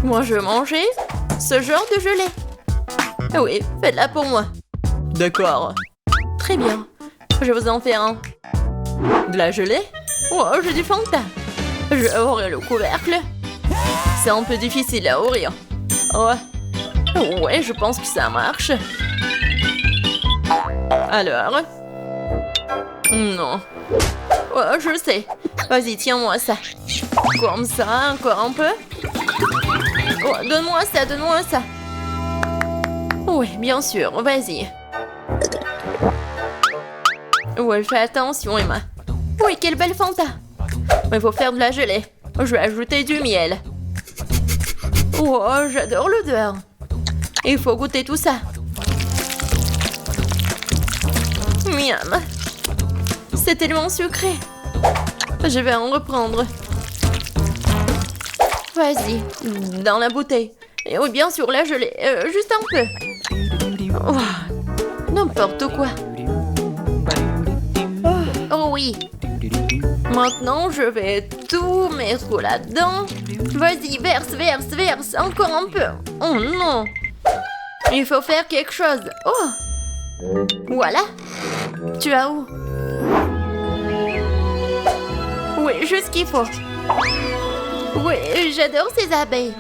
Moi, je veux manger ce genre de gelée. Oui, faites-la pour moi. D'accord. Très bien. Je vais vous en faire un. De la gelée? Oh, j'ai du Fanta. Je vais ouvrir le couvercle. C'est un peu difficile à ouvrir. Ouais, je pense que ça marche. Alors? Non. Oh, je sais. Vas-y, tiens-moi ça. Comme ça, encore un peu. Oh, donne-moi ça, donne-moi ça. Oui, bien sûr, vas-y. Ouais, fais attention, Emma. Oui, quelle belle Fanta. Il faut faire de la gelée. Je vais ajouter du miel. Oh, j'adore l'odeur. Il faut goûter tout ça. Miam. C'est tellement sucré. Je vais en reprendre. Vas-y, dans la bouteille. Et oui, bien sûr, la gelée. Juste un peu. Oh, n'importe quoi. Oh oui. Maintenant, je vais tout mettre là-dedans. Vas-y, verse, verse, verse. Encore un peu. Oh non. Il faut faire quelque chose. Oh. Voilà. Tu as où? Oui, juste ce qu'il faut. Oui, j'adore ces abeilles.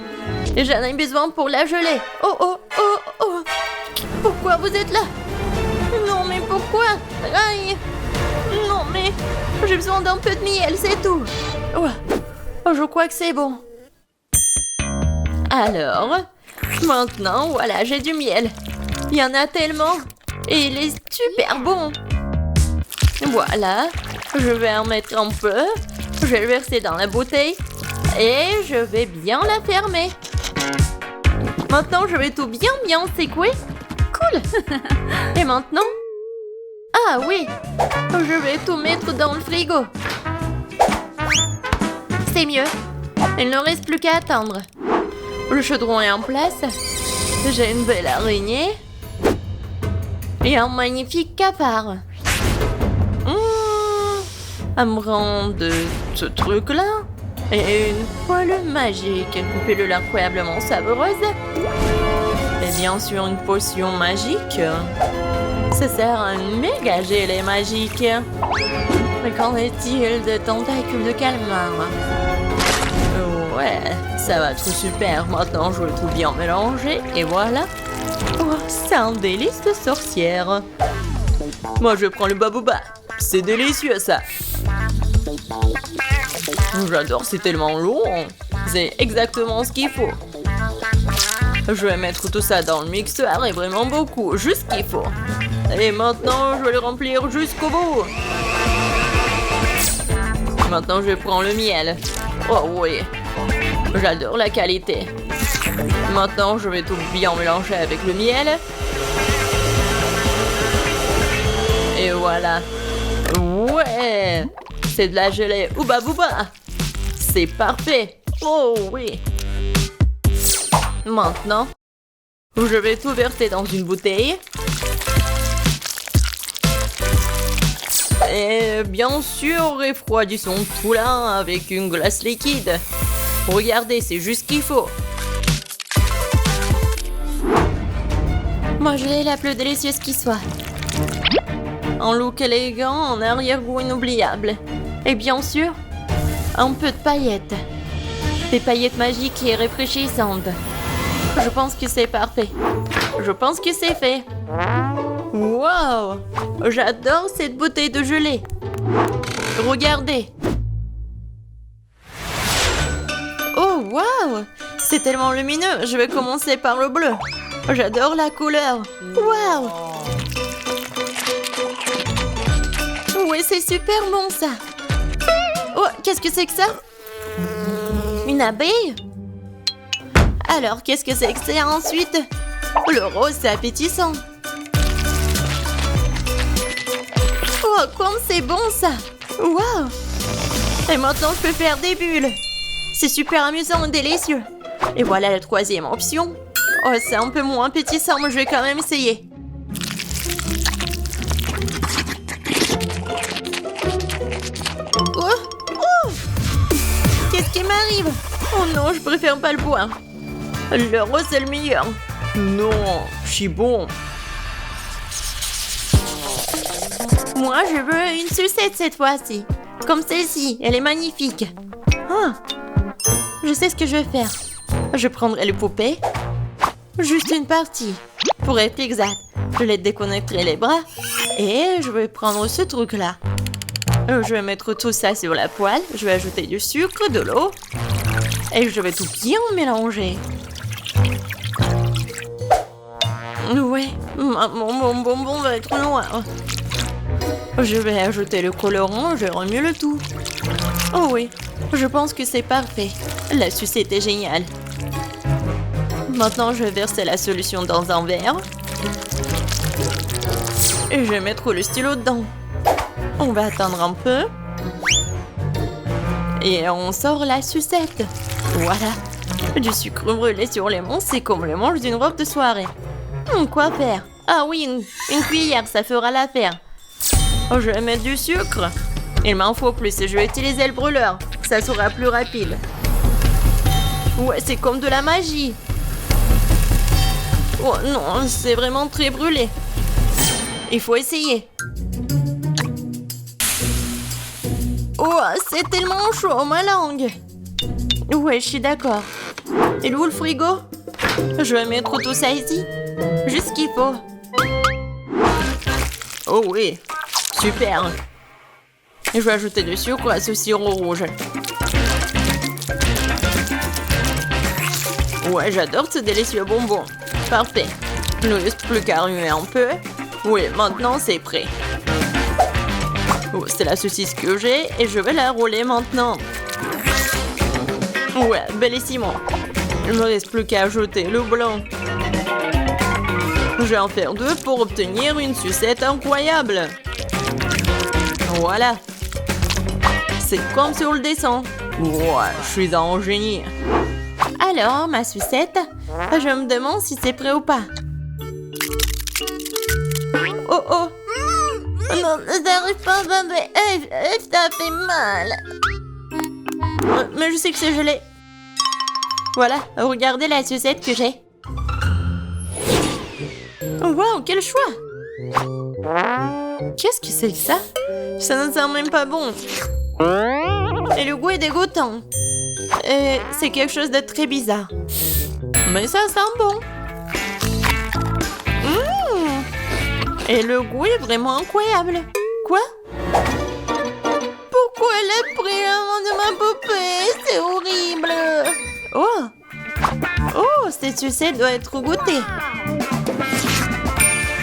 J'en ai besoin pour la gelée. Oh, oh, oh, oh. Pourquoi vous êtes là? Non, mais pourquoi? Aïe. Non, mais j'ai besoin d'un peu de miel, c'est tout. Oh, je crois que c'est bon. Alors, maintenant, voilà, j'ai du miel. Il y en a tellement. Et il est super bon. Voilà, je vais en mettre un peu. Je vais le verser dans la bouteille. Et je vais bien la fermer. Maintenant, je vais tout bien secouer. Cool. Et maintenant? Ah oui, je vais tout mettre dans le frigo. C'est mieux. Il ne reste plus qu'à attendre. Le chaudron est en place. J'ai une belle araignée. Et un magnifique cafard. Un brin de ce truc-là. Et une poêle magique. Une pilule incroyablement savoureuse. Et bien sûr, une potion magique. Ça sert à un méga gelée magique. Mais qu'en est-il de tentacules de calmar? Ouais, ça va être super. Maintenant, je vais tout bien mélanger. Et voilà. Oh, c'est un délice de sorcière. Moi, je prends le babouba. C'est délicieux, ça. J'adore, c'est tellement lourd. C'est exactement ce qu'il faut. Je vais mettre tout ça dans le mixeur et vraiment beaucoup. Juste ce qu'il faut. Et maintenant, je vais le remplir jusqu'au bout. Maintenant, je prends le miel. Oh oui. J'adore la qualité. Maintenant, je vais tout bien mélanger avec le miel. Et voilà. Ouais. C'est de la gelée Ouba Booba. C'est parfait. Oh oui. Maintenant, je vais tout verser dans une bouteille. Et bien sûr, refroidissons tout là avec une glace liquide. Regardez, c'est juste ce qu'il faut. Moi, j'ai la plus délicieuse qui soit. Un look élégant, un arrière-goût inoubliable. Et bien sûr, un peu de paillettes. Des paillettes magiques et rafraîchissantes. Je pense que c'est parfait. Je pense que c'est fait. Wow! J'adore cette bouteille de gelée. Regardez. Oh, wow! C'est tellement lumineux. Je vais commencer par le bleu. J'adore la couleur. Wow! Oui, c'est super bon, ça. Oh, qu'est-ce que c'est que ça? Une abeille? Alors, qu'est-ce que c'est que ça ensuite? Le rose, c'est appétissant. Oh, comme c'est bon, ça. Wow! Et maintenant, je peux faire des bulles. C'est super amusant et délicieux. Et voilà la troisième option. Oh, c'est un peu moins appétissant, mais je vais quand même essayer. Oh! Oh! Qu'est-ce qui m'arrive? Oh non, je préfère pas le boire. Le rose c'est le meilleur. Non, je suis bon. Moi, je veux une sucette cette fois-ci. Comme celle-ci, elle est magnifique. Ah, je sais ce que je vais faire. Je prendrai le poupée. Juste une partie. Pour être exact, je les déconnecterai les bras. Et je vais prendre ce truc-là. Je vais mettre tout ça sur la poêle. Je vais ajouter du sucre, de l'eau. Et je vais tout bien mélanger. Ouais, mon bonbon va être noir. Je vais ajouter le colorant, je remue le tout. Oh oui, je pense que c'est parfait. La sucette est géniale. Maintenant, je vais verser la solution dans un verre. Et je vais mettre le stylo dedans. On va attendre un peu. Et on sort la sucette. Voilà. Du sucre brûlé sur les mains, c'est comme le manche d'une robe de soirée. Quoi faire? Ah oui, une cuillère, ça fera l'affaire. Je vais mettre du sucre. Il m'en faut plus, je vais utiliser le brûleur. Ça sera plus rapide. Ouais, c'est comme de la magie. Oh non, c'est vraiment très brûlé. Il faut essayer. Oh, c'est tellement chaud, ma langue. Ouais, je suis d'accord. Et où le frigo? Je vais mettre tout ça ici. Juste ce qu'il faut. Oh oui, super. Je vais ajouter du sucre à ce sirop rouge. Ouais, j'adore ce délicieux bonbon. Parfait. Il ne reste plus qu'à remuer un peu. Oui, maintenant c'est prêt. Oh, c'est la saucisse que j'ai et je vais la rouler maintenant. Ouais, bellissimo. Il ne me reste plus qu'à ajouter le blanc. Je vais en faire 2 pour obtenir une sucette incroyable. Voilà. C'est comme sur le dessin. Ouais, je suis un génie. Alors, ma sucette, je me demande si c'est prêt ou pas. Oh oh. Non, ça n'arrive pas, ça fait mal. Mais je sais que c'est gelé. Voilà, regardez la sucette que j'ai. Wow, quel choix! Qu'est-ce que c'est que ça? Ça ne sent même pas bon. Et le goût est dégoûtant. C'est quelque chose de très bizarre. Mais ça sent bon. Et le goût est vraiment incroyable. Quoi? Pourquoi elle a pris la main de ma poupée? C'est horrible. Oh! Oh, cette sucette doit être goûtée.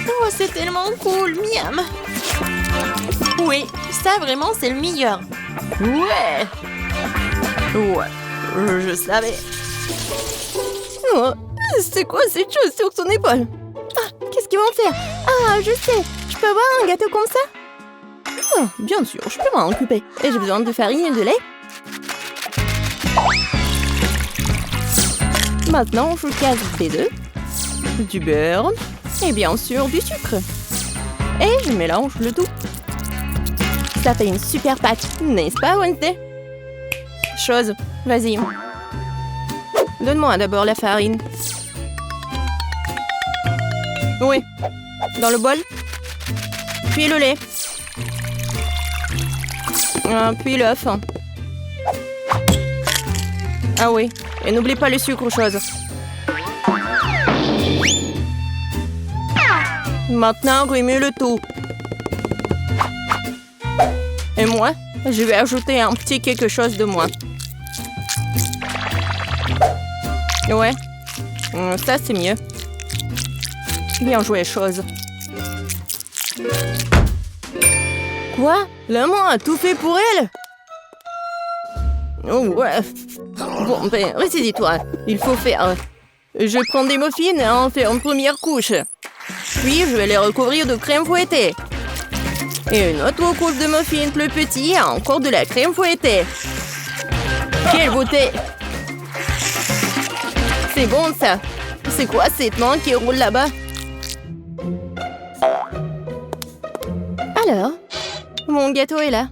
Oh, c'est tellement cool, miam. Oui, ça vraiment c'est le meilleur. Ouais. Ouais, je savais. Oh, c'est quoi cette chose sur son épaule? Ah, qu'est-ce qu'ils vont faire? Ah, je sais. Je peux avoir un gâteau comme ça? Oh, bien sûr, je peux m'en occuper. Et j'ai besoin de farine et de lait. Maintenant, je casse des œufs, du beurre et bien sûr du sucre. Et je mélange le tout. Ça fait une super pâte, n'est-ce pas, Wednesday? Chose, vas-y. Donne-moi d'abord la farine. Oui, dans le bol. Puis le lait. Puis l'œuf. Ah oui, et n'oublie pas le sucre, chose. Maintenant, remue le tout. Et moi, je vais ajouter un petit quelque chose de moi. Ouais, ça c'est mieux. Bien joué, chose. Quoi? La main a tout fait pour elle? Oh ouais. Bon, ben, ressaisis-toi. Il faut faire... Je prends des muffins et en faire une première couche. Puis, je vais les recouvrir de crème fouettée. Et une autre couche de muffins plus petits et encore de la crème fouettée. Quelle beauté! C'est bon, ça. C'est quoi cette main qui roule là-bas? Alors, mon gâteau est là.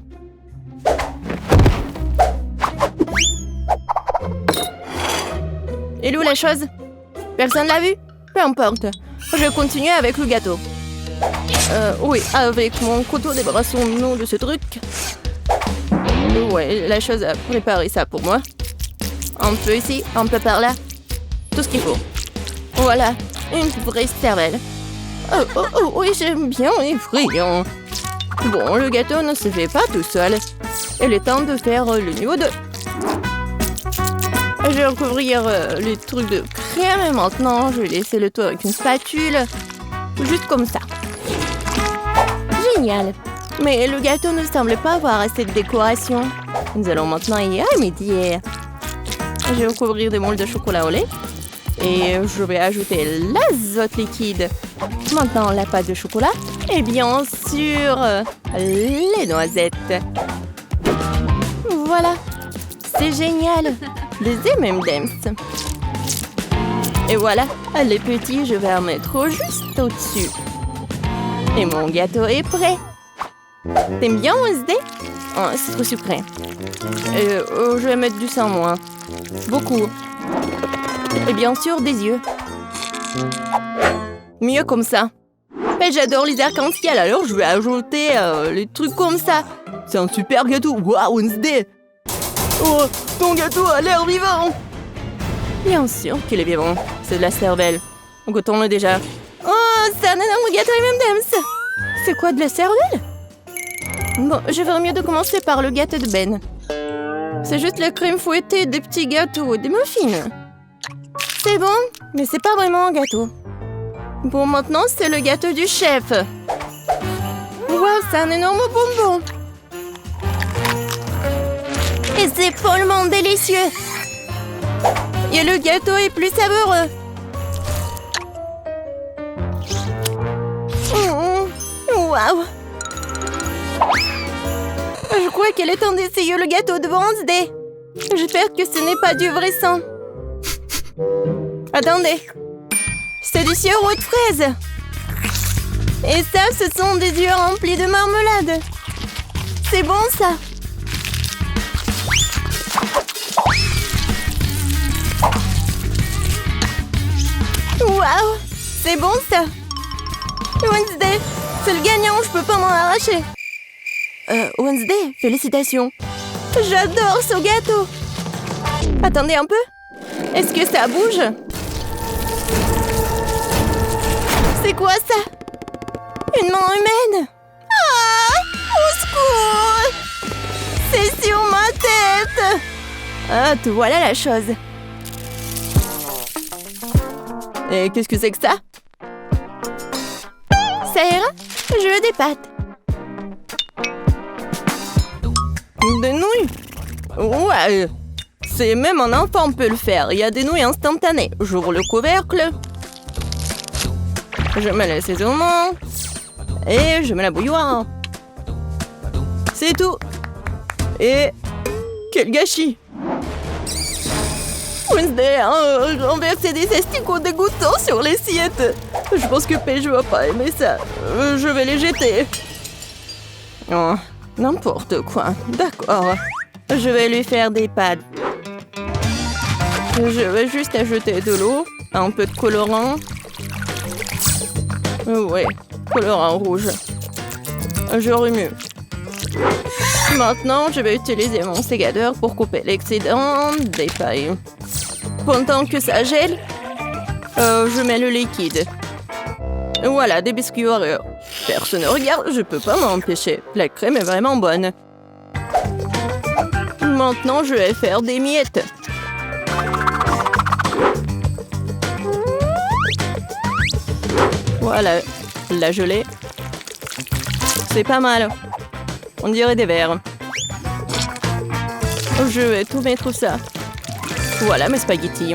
Elle est où la chose? Personne l'a vu? Peu importe. Je continue avec le gâteau. Oui, avec mon couteau, débarrassons-nous de ce truc. Ouais, la chose a préparé ça pour moi. Un peu ici, un peu par là. Tout ce qu'il faut. Voilà, une vraie cervelle. Oui, j'aime bien, effrayant. Bon, le gâteau ne se fait pas tout seul. Il est temps de faire le niveau 2. Je vais recouvrir les trucs de crème et maintenant je vais laisser le tout avec une spatule. Juste comme ça. Génial. Mais le gâteau ne semble pas avoir assez de décoration. Nous allons maintenant y remédier. Je vais recouvrir des moules de chocolat au lait. Et je vais ajouter l'azote liquide. Maintenant, la pâte de chocolat. Et bien sûr, les noisettes. Voilà. C'est génial. Des M&M's. Et voilà, les petits, je vais en mettre juste au-dessus. Et mon gâteau est prêt. T'aimes bien, Wednesday? Oh, c'est trop sucré. Je vais mettre du sang, moi. Beaucoup. Et bien sûr, des yeux. Mieux comme ça. Mais j'adore les arcs-en-ciel, alors je vais ajouter les trucs comme ça. C'est un super gâteau. Waouh, Wednesday! Oh, ton gâteau a l'air vivant! Bien sûr qu'il est vivant. C'est de la cervelle. Goûtons-le déjà. Oh, c'est un énorme gâteau M&M's. C'est quoi, de la cervelle? Bon, je ferais mieux de commencer par le gâteau de Ben. C'est juste la crème fouettée, des petits gâteaux, des muffins. C'est bon, mais c'est pas vraiment un gâteau. Bon, maintenant, c'est le gâteau du chef. Wow, c'est un énorme bonbon. Et c'est follement délicieux. Et le gâteau est plus savoureux. Waouh. Je crois qu'elle est temps d'essayer le gâteau de Wednesday. J'espère que ce n'est pas du vrai sang. Attendez. C'est du sirop de fraise. Et ça, ce sont des yeux remplis de marmelade. C'est bon, ça. Waouh, c'est bon, ça. Wednesday, c'est le gagnant, je peux pas m'en arracher. Wednesday, félicitations. J'adore ce gâteau. Attendez un peu. Est-ce que ça bouge? C'est quoi ça? Une main humaine? Ah! Au secours! C'est sur ma tête! Ah, te voilà la chose. Et qu'est-ce que c'est que ça? Ça ira? Je veux des pâtes. Des nouilles? Ouais. C'est même un enfant peut le faire. Il y a des nouilles instantanées. J'ouvre le couvercle. Je mets l'assaisonnement. Et je mets la bouilloire. C'est tout. Et quel gâchis! Wednesday a renversé des asticots dégoûtants sur l'assiette. Je pense que Paige va pas aimer ça. Je vais les jeter. Oh, n'importe quoi. D'accord. Je vais lui faire des pâtes. Je vais juste ajouter de l'eau, un peu de colorant. Ouais, colorant rouge. Je remue. Maintenant, je vais utiliser mon sécateur pour couper l'excédent des pailles. Pendant que ça gèle, je mets le liquide. Voilà, des biscuits Oreo. Personne ne regarde, je peux pas m'empêcher. La crème est vraiment bonne. Maintenant, je vais faire des miettes. Voilà, la gelée. C'est pas mal. On dirait des verres. Je vais tout mettre ça. Voilà mes spaghettis.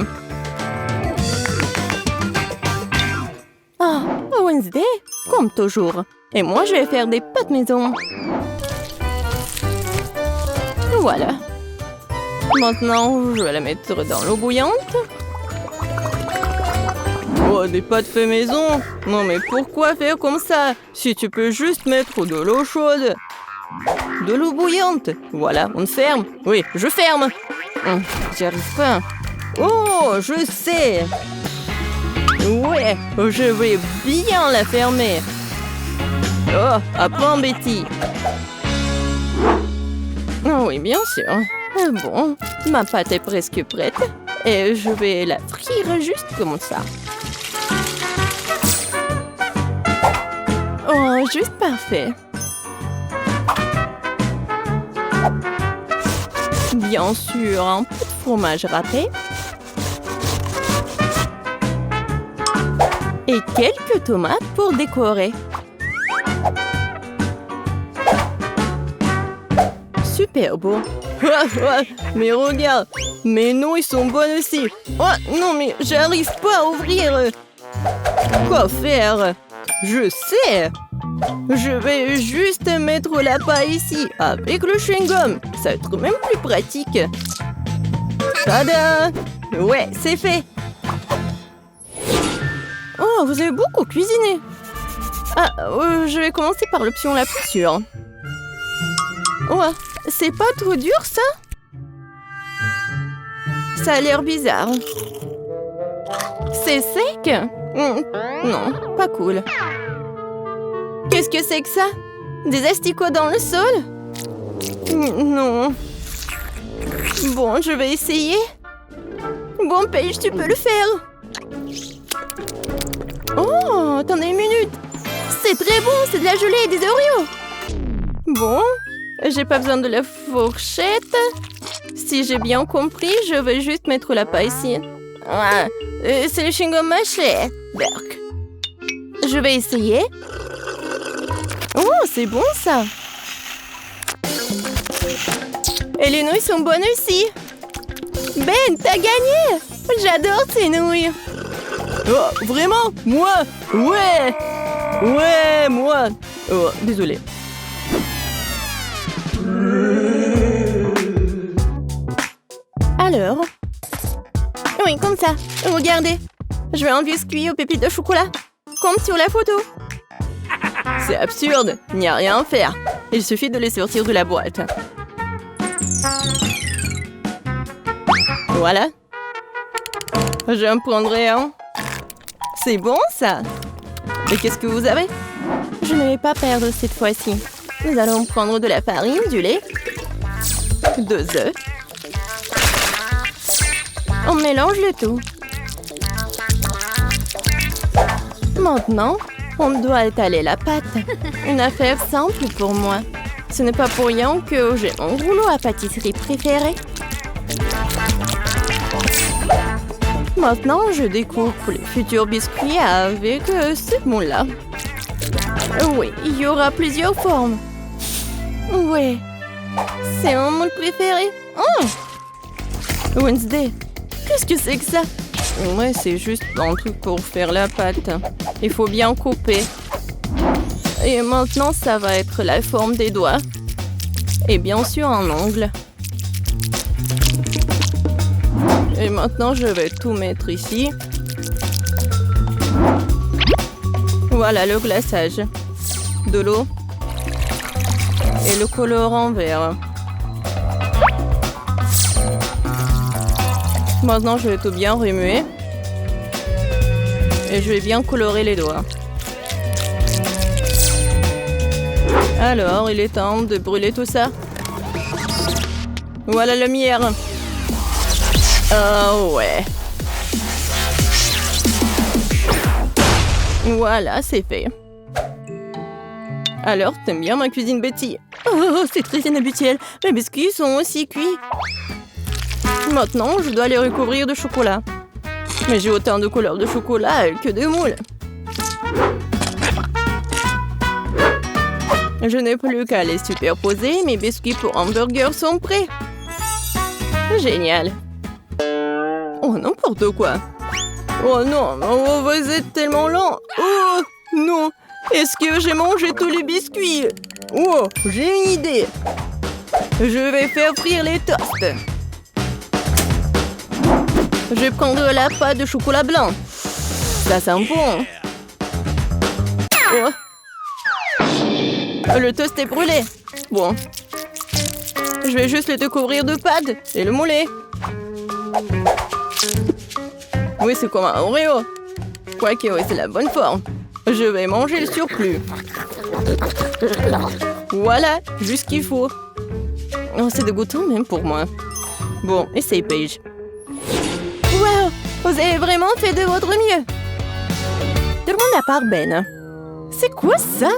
Ah, Wednesday, comme toujours. Et moi, je vais faire des pâtes maison. Voilà. Maintenant, je vais la mettre dans l'eau bouillante. Oh, des pâtes fait maison? Non, mais pourquoi faire comme ça? Si tu peux juste mettre de l'eau chaude. De l'eau bouillante. Voilà, on ferme. Oui, je ferme. J'y arrive pas. Oh, je sais. Ouais, je vais bien la fermer. Oh, apprends, Betty. Oh oui, bien sûr. Bon, ma pâte est presque prête. Et je vais la frire juste comme ça. Oh, juste parfait. Bien sûr, un peu de fromage râpé. Et quelques tomates pour décorer. Super beau. Mais regarde, mes noix ils sont bonnes aussi. Oh non, mais j'arrive pas à ouvrir. Quoi faire? Je sais. Je vais juste mettre la paille ici avec le chewing-gum. Ça va être même plus pratique. Tada! Ouais, c'est fait. Oh, vous avez beaucoup cuisiné. Ah, je vais commencer par l'option la plus sûre. Oh, c'est pas trop dur, ça? Ça a l'air bizarre. C'est sec? Non, pas cool. Qu'est-ce que c'est que ça? Des asticots dans le sol? Non. Bon, je vais essayer. Bon, Paige, tu peux le faire. Oh, attendez une minute. C'est très bon, c'est de la gelée et des Oreos. Bon, j'ai pas besoin de la fourchette. Si j'ai bien compris, je vais juste mettre la paille ici. Ah, c'est le chewing-gum mâché. Berk. Je vais essayer. Oh, c'est bon ça. Et les nouilles sont bonnes aussi. Ben, t'as gagné. J'adore ces nouilles. Oh, vraiment? Moi? Ouais. Ouais, moi. Oh, désolé. Alors? Oui, comme ça. Regardez. Je veux un biscuit aux pépites de chocolat. Comme sur la photo. C'est absurde. Il n'y a rien à faire. Il suffit de les sortir de la boîte. Voilà. J'en prendrai un. C'est bon, ça. Et qu'est-ce que vous avez? Je ne vais pas perdre cette fois-ci. Nous allons prendre de la farine, du lait, 2 œufs. On mélange le tout. Maintenant, on doit étaler la pâte. Une affaire simple pour moi. Ce n'est pas pour rien que j'ai mon rouleau à pâtisserie préféré. Maintenant, je découpe les futurs biscuits avec ce moule-là. Oui, il y aura plusieurs formes. Ouais, c'est mon moule préféré. Oh! Wednesday, qu'est-ce que c'est que ça? Ouais, c'est juste un truc pour faire la pâte. Il faut bien couper. Et maintenant, ça va être la forme des doigts. Et bien sûr, un ongle. Et maintenant, je vais tout mettre ici. Voilà le glaçage. De l'eau. Et le colorant vert. Maintenant, je vais tout bien remuer. Et je vais bien colorer les doigts. Alors, il est temps de brûler tout ça. Voilà la lumière. Oh ouais. Voilà, c'est fait. Alors, t'aimes bien ma cuisine, Betty? Oh, c'est très inhabituel. Mes biscuits sont aussi cuits. Maintenant, je dois les recouvrir de chocolat. Mais j'ai autant de couleurs de chocolat que de moules. Je n'ai plus qu'à les superposer. Mes biscuits pour hamburger sont prêts. Génial. Oh, n'importe quoi. Oh non, oh, vous êtes tellement lent. Oh non, est-ce que j'ai mangé tous les biscuits? Oh, j'ai une idée. Je vais faire frire les toasts. Je vais prendre la pâte de chocolat blanc. Ça sent bon. Oh. Le toast est brûlé. Bon. Je vais juste le découvrir de pâte et le mouler. Oui, c'est comme un Oreo. Quoique, oui, c'est la bonne forme. Je vais manger le surplus. Voilà, juste ce qu'il faut. Oh, c'est dégoûtant même pour moi. Bon, essaye, Paige. Wow, vous avez vraiment fait de votre mieux. Tout le monde à part Ben. C'est quoi ça?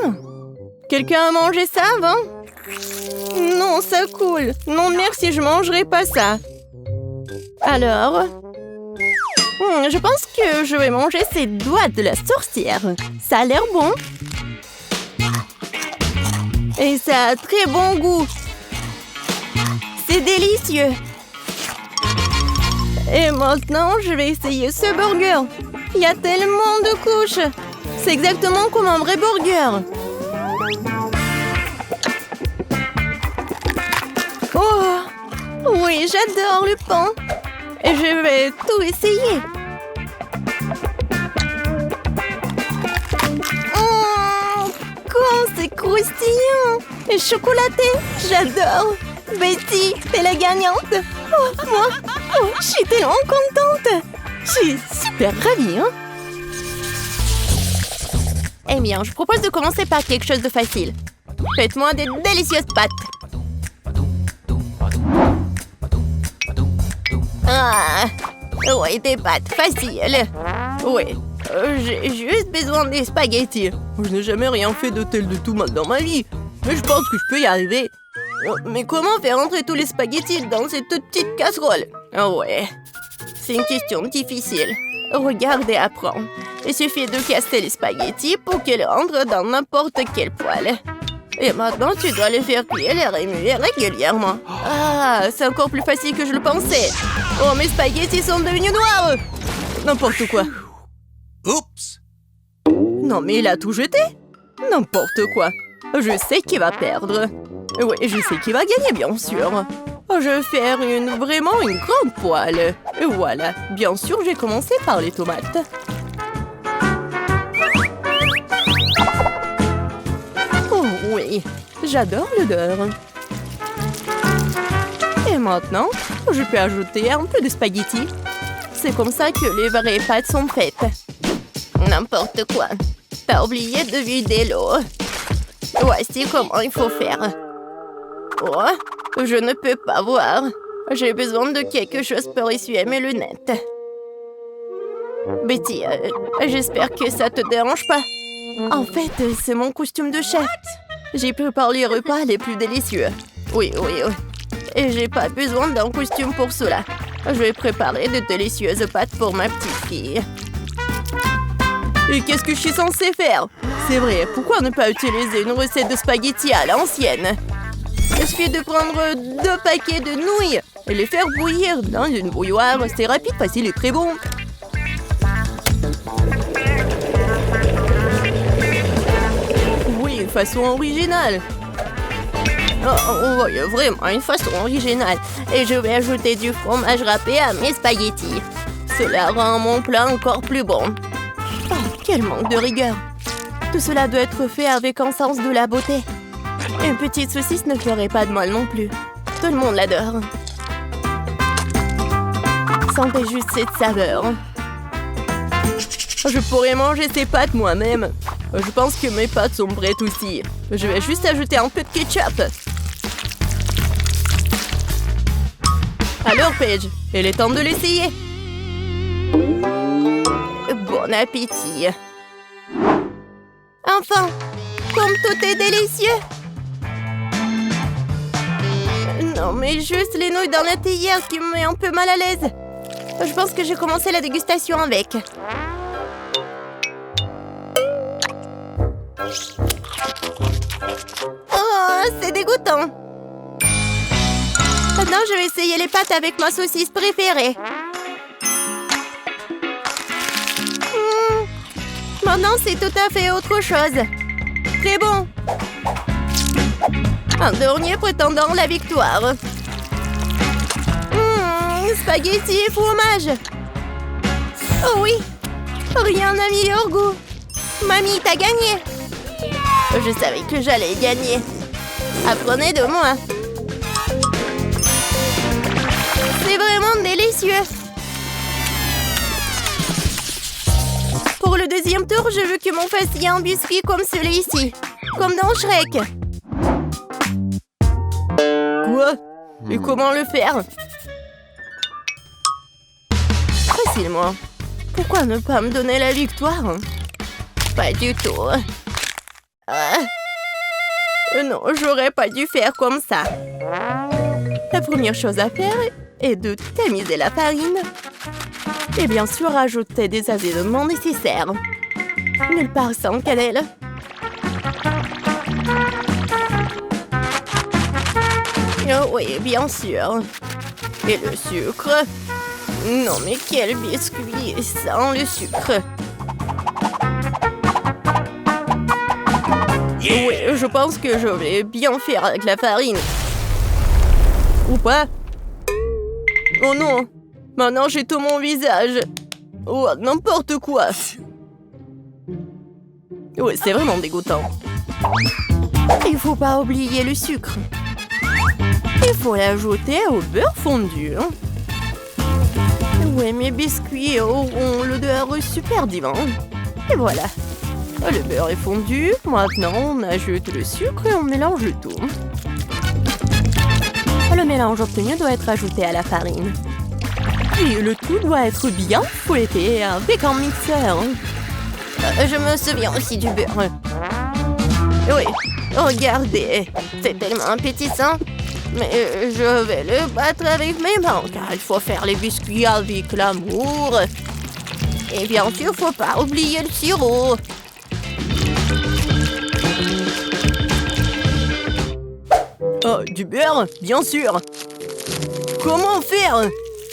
Quelqu'un a mangé ça avant? Non, ça coule. Non, merci, je mangerai pas ça. Alors... je pense que je vais manger ces doigts de la sorcière. Ça a l'air bon. Et ça a très bon goût. C'est délicieux. Et maintenant, je vais essayer ce burger. Il y a tellement de couches. C'est exactement comme un vrai burger. Oh, oui, j'adore le pain. Et je vais tout essayer. Oh, quand c'est croustillant. Et chocolaté, j'adore. Betty, t'es la gagnante. Oh, moi, je suis tellement contente. Je suis super ravie, hein. Eh bien, je propose de commencer par quelque chose de facile. Faites-moi des délicieuses pâtes. Ah, oui, des pâtes faciles. Oui, j'ai juste besoin des spaghettis. Je n'ai jamais rien fait de tel de tout mal dans ma vie. Mais je pense que je peux y arriver. Mais comment faire entrer tous les spaghettis dans cette toute petite casserole? Ah ouais, c'est une question difficile. Regarde et apprends. Il suffit de casser les spaghettis pour qu'ils rentrent dans n'importe quel poêle. Et maintenant, tu dois les faire cuire et remuer régulièrement. Ah, c'est encore plus facile que je le pensais. Oh, mes spaghettis sont devenus noirs. N'importe quoi. Oups! Non, mais il a tout jeté. N'importe quoi. Je sais qui va perdre. Oui, je sais qui va gagner, bien sûr. Je vais faire vraiment une grande poêle. Et voilà. Bien sûr, j'ai commencé par les tomates. Oh oui, j'adore l'odeur. Et maintenant, je peux ajouter un peu de spaghettis. C'est comme ça que les vraies pâtes sont faites. N'importe quoi. T'as oublié de vider l'eau. Voici comment il faut faire. Oh, je ne peux pas voir. J'ai besoin de quelque chose pour essuyer mes lunettes. Betty, j'espère que ça te dérange pas. En fait, c'est mon costume de chef. J'ai préparé les repas les plus délicieux. Oui. Et j'ai pas besoin d'un costume pour cela. Je vais préparer de délicieuses pâtes pour ma petite fille. Et qu'est-ce que je suis censée faire? C'est vrai, pourquoi ne pas utiliser une recette de spaghettis à l'ancienne? Il suffit de prendre 2 paquets de nouilles et les faire bouillir dans une bouilloire. C'est rapide, facile et très bon. Oui, une façon originale. Oh, oui, vraiment une façon originale. Et je vais ajouter du fromage râpé à mes spaghettis. Cela rend mon plat encore plus bon. Oh, quel manque de rigueur. Tout cela doit être fait avec un sens de la beauté. Une petite saucisse ne ferait pas de mal non plus. Tout le monde l'adore. Sentez juste cette saveur. Je pourrais manger ces pâtes moi-même. Je pense que mes pâtes sont prêtes aussi. Je vais juste ajouter un peu de ketchup. Alors, Paige, il est temps de l'essayer. Bon appétit. Enfin, comme tout est délicieux. Non, mais juste les nouilles dans la théière qui me met un peu mal à l'aise. Je pense que j'ai commencé la dégustation avec. Oh, c'est dégoûtant. Maintenant, je vais essayer les pâtes avec ma saucisse préférée. Maintenant, c'est tout à fait autre chose. Très bon. Un dernier prétendant la victoire. Spaghetti et fromage. Oh oui, rien n'a meilleur goût. Mamie, t'as gagné. Je savais que j'allais gagner. Apprenez de moi. C'est vraiment délicieux. Pour le deuxième tour, je veux que mon fassiez un biscuit comme celui-ci. Comme dans Shrek. Quoi? Et comment le faire? Facilement. Pourquoi ne pas me donner la victoire? Pas du tout. Non, j'aurais pas dû faire comme ça. La première chose à faire est de tamiser la farine. Et bien sûr, ajouter des assaisonnements nécessaires. Nulle part sans cannelle. Oh oui, bien sûr. Et le sucre. Non, mais quel biscuit sans le sucre. Oui, je pense que je vais bien faire avec la farine. Ou pas? Oh non! Maintenant, j'ai tout mon visage. Oh, n'importe quoi. Oui, c'est vraiment dégoûtant. Il faut pas oublier le sucre. Il faut l'ajouter au beurre fondu. Oui, mes biscuits auront l'odeur super divin. Et voilà. Le beurre est fondu. Maintenant, on ajoute le sucre et on mélange le tout. Le mélange obtenu doit être ajouté à la farine. Puis le tout doit être bien fouetté avec un mixeur. Je me souviens aussi du beurre. Oui, regardez, c'est tellement appétissant. Mais je vais le battre avec mes mains, car il faut faire les biscuits avec l'amour. Et bien sûr, faut pas oublier le sirop. Oh, du beurre, bien sûr. Comment faire?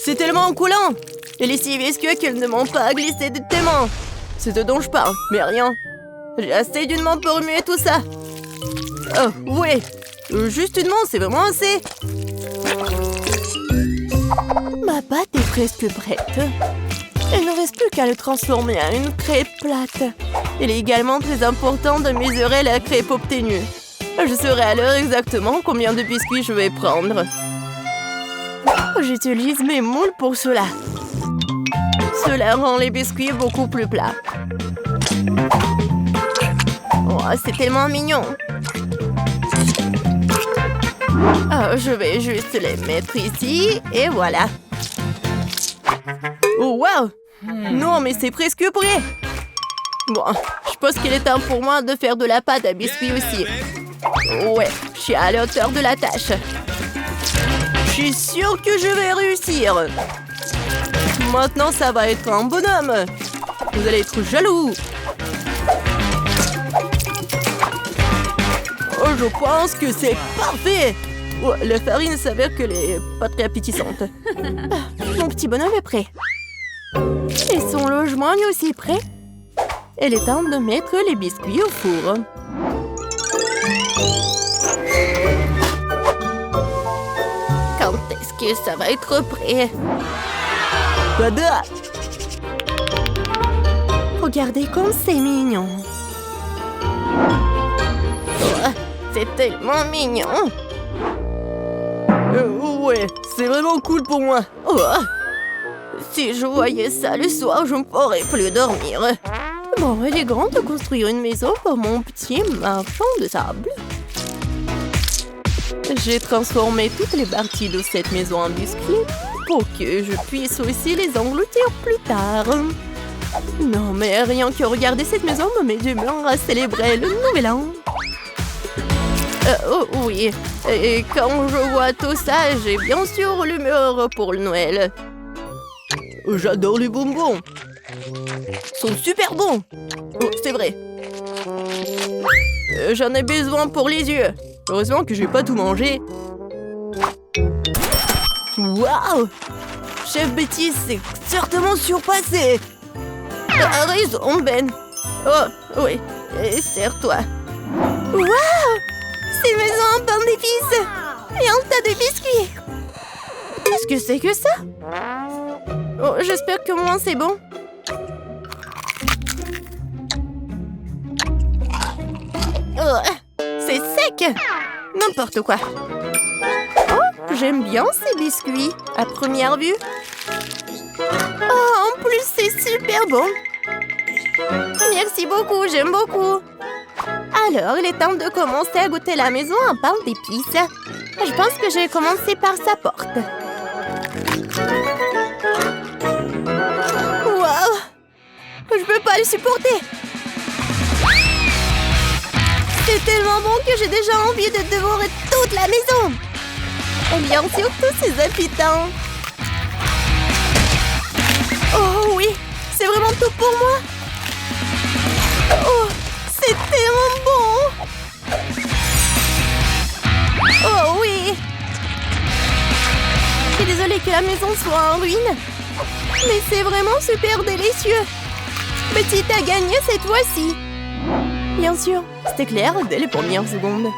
C'est tellement coulant. Et les 6 biscuits qu'elles ne m'ont pas glissé de tes mains. C'est de dont je parle, mais rien. J'ai assez d'une main pour remuer tout ça. Oh, ouais. Juste une main, c'est vraiment assez. Ma pâte est presque prête. Il ne reste plus qu'à le transformer en une crêpe plate. Il est également très important de mesurer la crêpe obtenue. Je saurai à l'heure exactement combien de biscuits je vais prendre. J'utilise mes moules pour cela. Cela rend les biscuits beaucoup plus plats. Oh, c'est tellement mignon. Oh, je vais juste les mettre ici, et voilà. Oh, wow! Non, mais c'est presque prêt. Bon, je pense qu'il est temps pour moi de faire de la pâte à biscuits aussi. Ouais, je suis à la hauteur de la tâche. Je suis sûre que je vais réussir. Maintenant, ça va être un bonhomme. Vous allez être jaloux. Oh, je pense que c'est parfait. Oh, la farine s'avère qu'elle est pas très appétissante. Mon petit bonhomme est prêt. Et son logement est aussi prêt. Il est temps de mettre les biscuits au four. Quand est-ce que ça va être prêt? Tada! Regardez comme c'est mignon. Oh, c'est tellement mignon. Ouais, c'est vraiment cool pour moi. Oh, si je voyais ça le soir, je ne pourrais plus dormir. Bon, il est grand de construire une maison pour mon petit marchand de sable. J'ai transformé toutes les parties de cette maison en biscuits pour que je puisse aussi les engloutir plus tard. Non, mais rien que regarder cette maison me met d'humeur à célébrer le nouvel an. Oh oui, et quand je vois tout ça, j'ai bien sûr l'humeur pour le Noël. J'adore les bonbons. Ils sont super bons. Oh, c'est vrai. J'en ai besoin pour les yeux. Heureusement que je vais pas tout manger. Waouh! Chef Betty s'est certainement surpassé. T'as raison, Ben. Oh, oui. Et serre-toi. Waouh! C'est maison en pain d'épices. Et un tas de biscuits. Qu'est-ce que c'est que ça? Oh, j'espère que moi c'est bon. Oh, c'est sec. N'importe quoi. Oh, j'aime bien ces biscuits, à première vue. Oh, en plus, c'est super bon. Merci beaucoup, j'aime beaucoup. Alors, il est temps de commencer à goûter la maison en pain d'épices. Je pense que je vais commencer par sa porte. Waouh! Je peux pas le supporter. C'est tellement bon que j'ai déjà envie de dévorer toute la maison. Et bien sûr, tous ces habitants. Oh oui, c'est vraiment tout pour moi. Oh, c'est tellement bon. Oh oui. Je suis désolée que la maison soit en ruine. Mais c'est vraiment super délicieux. Petite a gagné cette fois-ci. Bien sûr, c'était clair dès les premières secondes.